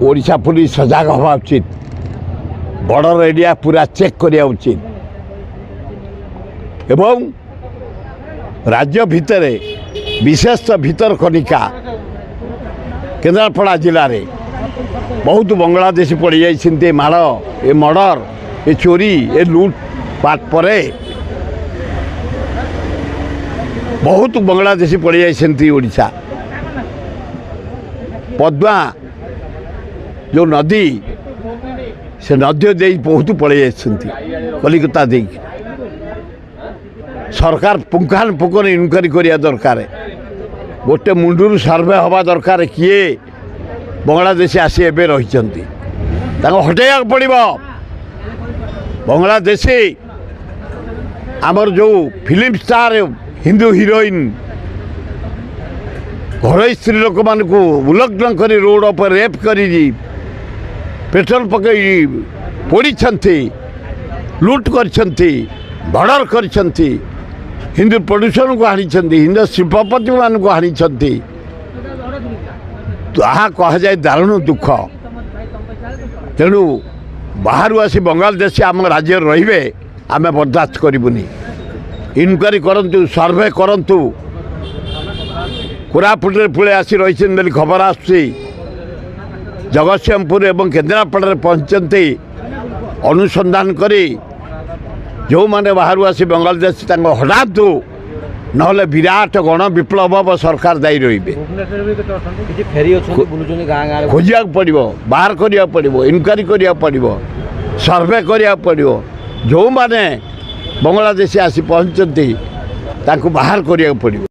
Odisha police सजग हवा उचित बॉर्डर एरिया पूरा चेक करिया उचित एवं राज्य भितर विशेष भितरकनिका केन्द्रापड़ा जिले में बहुत बांग्लादेशी पड़ जाइए माड़ ए मर्डर ए चोरी ए लुटपाट पर बहुत बांग्लादेशी पड़ जाइए ओडिशा पद्मा जो नदी से नदी दे बहुत पड़े जाइए कलिकता दे सरकार पुंखानुपुंखन इनक्वारी करिया दरकार गोटे मुंडू सर्वे हवा दरकार किए बांग्लादेशी आसी एवं रही हटाइया पड़ो बांग्लादेशी आमर जो फिल्म स्टार हिंदू हिरोइन घर स्त्री लोक मान उल्लग्न कर रोड पर रेप कर पेट्रोल पकई पोड़ी लुट कर मर्डर कर हिंदू प्रड्यूसर को हाणी हिंदू शिल्पपति मान को हाणी ताहा कह जाए दारुण दुख तेणु बाहर आसी बांग्लादेशी आम राज्य रे आम बर्दाश्त करूनी इनक्वारी करंतु सर्वे करंतु कोरापुटे पुले आसी रही खबर आसुची जगतसिंहपुर एवं केन्द्रापड़ा पहुँचते अनुसंधान करी जो माने बाहर आसी बांग्लादेश हटातु ना विराट गण विप्लव हम सरकार दायी रे खोजा पड़ो बाहर करा पड़ो इनक्वारी करा पड़ो सर्वे करा पड़ो जो माने बांग्लादेशी आसी पहुँचती बाहर करा पड़ो।